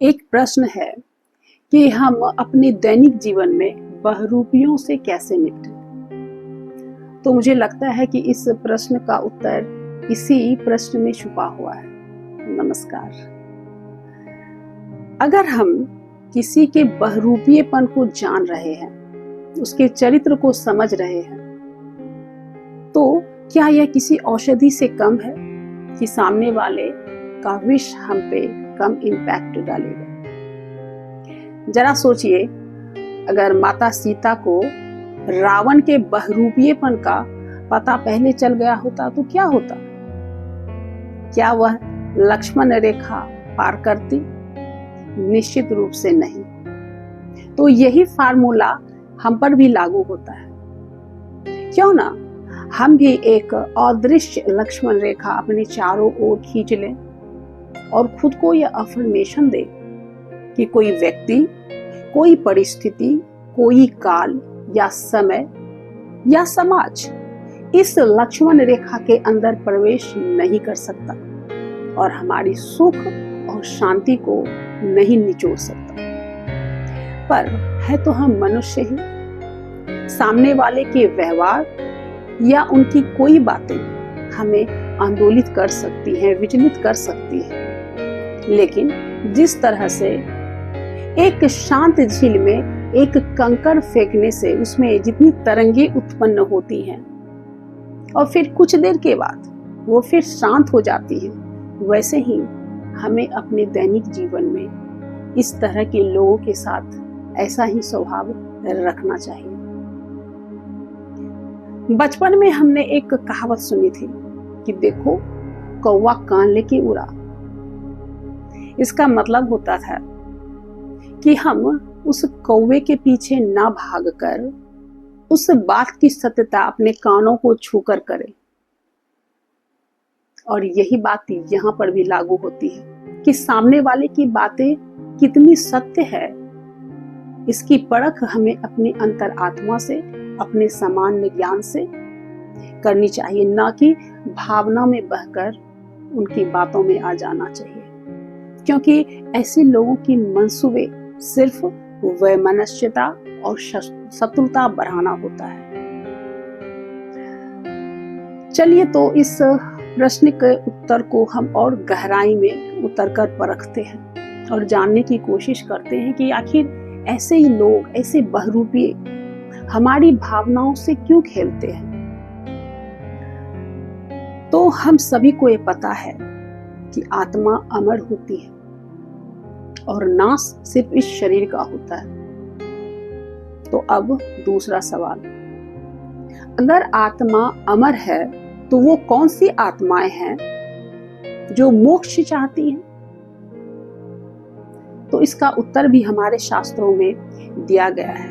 एक प्रश्न है कि हम अपने दैनिक जीवन में बहरूपियों से कैसे निपटें। तो मुझे लगता है कि इस प्रश्न का उत्तर इसी प्रश्न में छुपा हुआ है। नमस्कार। अगर हम किसी के बहरूपीयेपन को जान रहे हैं, उसके चरित्र को समझ रहे हैं, तो क्या यह किसी औषधि से कम है कि सामने वाले का विष हम पे कम इम्पैक्ट डालेगा। जरा सोचिए, अगर माता सीता को रावण के बहरूपीयेपन का पता पहले चल गया होता तो क्या होता? क्या वह लक्ष्मण रेखा पार करती? निश्चित रूप से नहीं। तो यही फार्मूला हम पर भी लागू होता है। क्यों ना हम भी एक अदृश्य लक्ष्मण रेखा अपने चारों ओर खींच लें और खुद को यह अफर्मेशन दे कि कोई व्यक्ति, कोई परिस्थिति, कोई काल या समय या समाज इस लक्ष्मण रेखा के अंदर प्रवेश नहीं कर सकता और हमारी सुख और शांति को नहीं निचोड़ सकता। पर है तो हम मनुष्य ही। सामने वाले के व्यवहार या उनकी कोई बातें हमें आंदोलित कर सकती हैं, विचलित कर सकती हैं। लेकिन जिस तरह से एक शांत झील में एक कंकड़ फेंकने से उसमें जितनी तरंगे उत्पन्न होती हैं और फिर कुछ देर के बाद वो फिर शांत हो जाती हैं, वैसे ही हमें अपने दैनिक जीवन में इस तरह के लोगों के साथ ऐसा ही स्वभाव रखना चाहिए। बचपन में हमने एक कहावत सुनी थी कि देखो कौवा कान लेके उड़ा। इसका मतलब होता था कि हम उस कौवे के पीछे ना भागकर उस बात की सत्यता अपने कानों को छूकर करें। और यही बात यहाँ पर भी लागू होती है कि सामने वाले की बातें कितनी सत्य है, इसकी परख हमें अपनी अंतर आत्मा से, अपने सामान्य ज्ञान से करनी चाहिए, ना कि भावना में बहकर उनकी बातों में आ जाना चाहिए। क्योंकि ऐसे लोगों की मंसूबे सिर्फ वैमनस्यता और शत्रुता बढ़ाना होता है। चलिए तो इस प्रश्न के उत्तर को हम और गहराई में उतरकर परखते हैं और जानने की कोशिश करते हैं कि आखिर ऐसे ही लोग, ऐसे बहरूपीय हमारी भावनाओं से क्यों खेलते हैं। तो हम सभी को ये पता है कि आत्मा अमर होती है और नाश सिर्फ इस शरीर का होता है। तो अब दूसरा सवाल, अगर आत्मा अमर है तो वो कौन सी आत्माएं हैं जो मोक्ष चाहती हैं? तो इसका उत्तर भी हमारे शास्त्रों में दिया गया है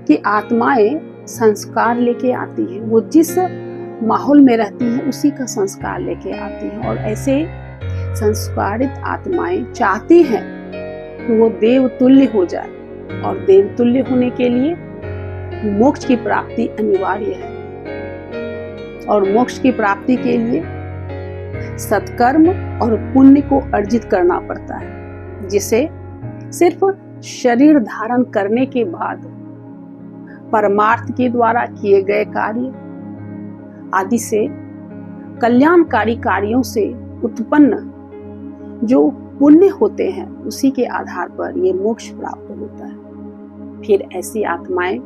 कि आत्माएं संस्कार लेके आती हैं। वो जिस माहौल में रहती हैं उसी का संस्कार लेके आती हैं और ऐसे संस्कारित आत्माएं चाहती हैं कि वो देवतुल्य हो जाए और देवतुल्य होने के लिए मोक्ष की प्राप्ति अनिवार्य है। और मोक्ष की प्राप्ति के लिए सत्कर्म और पुण्य को अर्जित करना पड़ता है, जिसे सिर्फ शरीर धारण करने के बाद परमार्थ के द्वारा किए गए कार्य आदि से, कल्याणकारी कार्यों से उत्पन्न जो पुण्य होते हैं उसी के आधार पर ये मोक्ष प्राप्त होता है। फिर ऐसी आत्माएं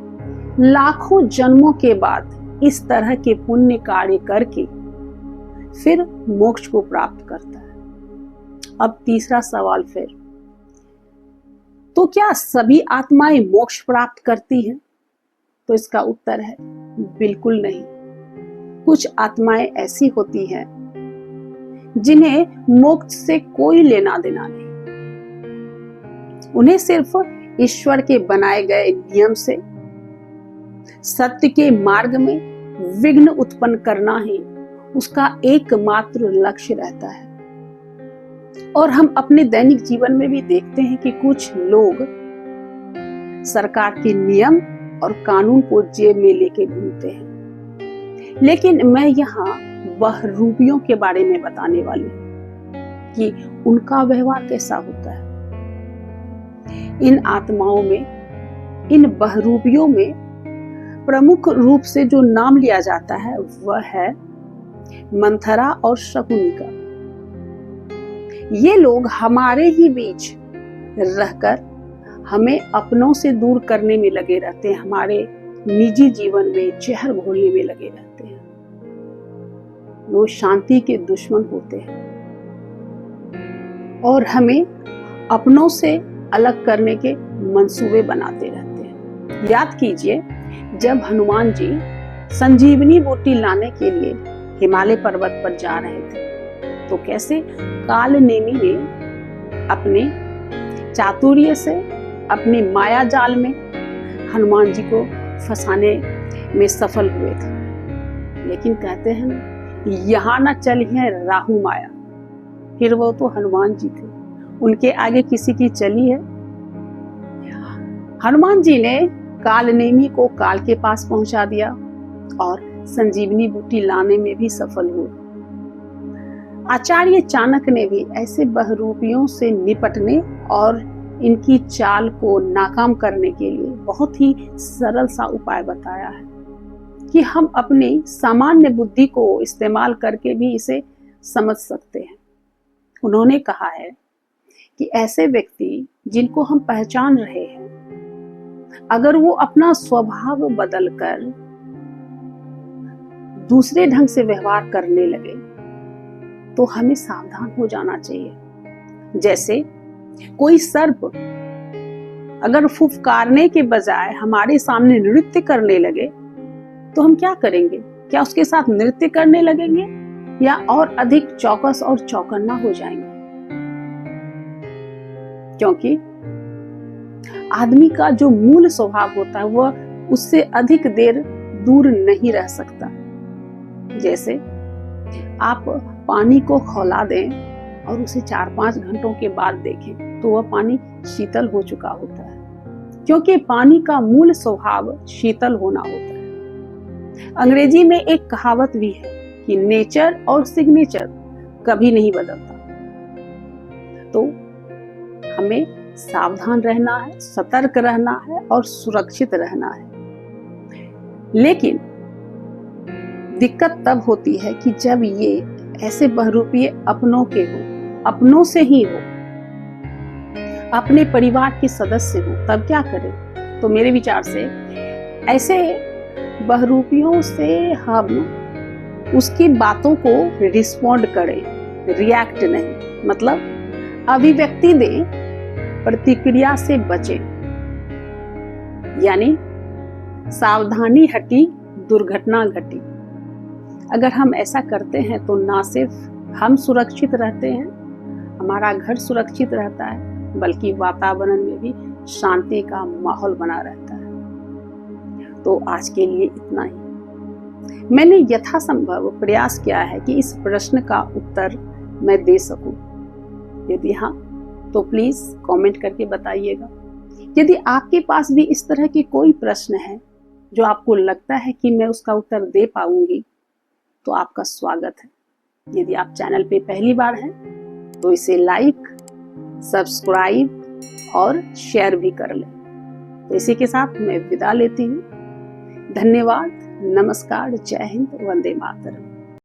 लाखों जन्मों के बाद इस तरह के पुण्य कार्य करके फिर मोक्ष को प्राप्त करता है। अब तीसरा सवाल फिर, तो क्या सभी आत्माएं मोक्ष प्राप्त करती हैं? तो इसका उत्तर है बिल्कुल नहीं। कुछ आत्माएं ऐसी होती हैं जिन्हें मोक्ष से कोई लेना देना नहीं। उन्हें सिर्फ ईश्वर के बनाए गए नियम से सत्य के मार्ग में विघ्न उत्पन्न करना ही उसका एकमात्र लक्ष्य रहता है। और हम अपने दैनिक जीवन में भी देखते हैं कि कुछ लोग सरकार के नियम और कानून को जेब में लेके घूमते हैं। लेकिन मैं यहाँ बहरूपियों के बारे में बताने वाली हूँ कि उनका व्यवहार कैसा होता है। इन आत्माओं में, इन बहरूपियों में प्रमुख रूप से जो नाम लिया जाता है वह है मंथरा और शकुनी का। ये लोग हमारे ही बीच रहकर हमें अपनों से दूर करने में लगे रहते हैं, हमारे निजी जीवन में जहर घोलने में लगे रहते हैं। वो शांति के दुश्मन होते हैं और हमें अपनों से अलग करने के मंसूबे बनाते रहते हैं। याद कीजिए, जब हनुमान जी संजीवनी बूटी लाने के लिए हिमालय पर्वत पर जा रहे थे तो कैसे कालनेमी ने अपने चातुर्य से, अपने माया जाल में हनुमान जी को फंसाने में सफल हुए थे। लेकिन कहते हैं ना, यहाँ न चली है राहु माया। फिर वो तो हनुमान जी थे, उनके आगे किसी की चली है? हनुमान जी ने कालनेमी को काल के पास पहुंचा दिया और संजीवनी बूटी लाने में भी सफल हुए। आचार्य चाणक्य ने भी ऐसे बहरूपियों से निपटने और इनकी चाल को नाकाम करने के लिए बहुत ही सरल सा उपाय बताया है कि हम अपनी सामान्य बुद्धि को इस्तेमाल करके भी इसे समझ सकते हैं। उन्होंने कहा है कि ऐसे व्यक्ति जिनको हम पहचान रहे हैं, अगर वो अपना स्वभाव बदलकर दूसरे ढंग से व्यवहार करने लगे तो हमें सावधान हो जाना चाहिए। जैसे कोई सर्प अगर फुफकारने के बजाय हमारे सामने नृत्य करने लगे तो हम क्या करेंगे? क्या उसके साथ नृत्य करने लगेंगे या और अधिक चौकस और चौकन्ना हो जाएंगे? क्योंकि आदमी का जो मूल स्वभाव होता है वह उससे अधिक देर दूर नहीं रह सकता। जैसे आप पानी को खौला दें और उसे 4-5 घंटों के बाद देखें तो वह पानी शीतल हो चुका होता है, क्योंकि पानी का मूल स्वभाव शीतल होना होता है। अंग्रेजी में एक कहावत भी है कि नेचर और सिग्नेचर कभी नहीं बदलता। तो हमें सावधान रहना है, सतर्क रहना है और सुरक्षित रहना है। लेकिन दिक्कत तब होती है कि जब ये ऐसे बहरूपीय अपनों के हो, अपनों से ही हो, अपने परिवार के सदस्य हो, तब क्या करें? तो मेरे विचार से ऐसे बहरूपियों से हम उसकी बातों को रिस्पॉन्ड करें, रिएक्ट नहीं, मतलब अभिव्यक्ति दें, प्रतिक्रिया से बचें। यानी सावधानी हटी दुर्घटना घटी। अगर हम ऐसा करते हैं तो ना सिर्फ हम सुरक्षित रहते हैं, हमारा घर सुरक्षित रहता है, बल्कि वातावरण में भी शांति का माहौल बना रहता है। तो आज के लिए इतना ही। मैंने यथासंभव प्रयास किया है कि इस प्रश्न का उत्तर मैं दे सकूं। यदि हाँ तो प्लीज कमेंट करके बताइएगा। यदि आपके पास भी इस तरह की कोई प्रश्न है जो आपको लगता है कि मैं उसका उत्तर दे पाऊंगी तो आपका स्वागत है। यदि आप चैनल पे पहली बार हैं तो इसे लाइक, सब्सक्राइब और शेयर भी कर लें। तो इसी के साथ मैं विदा लेती हूँ। धन्यवाद, नमस्कार, जय हिंद, वंदे मातरम।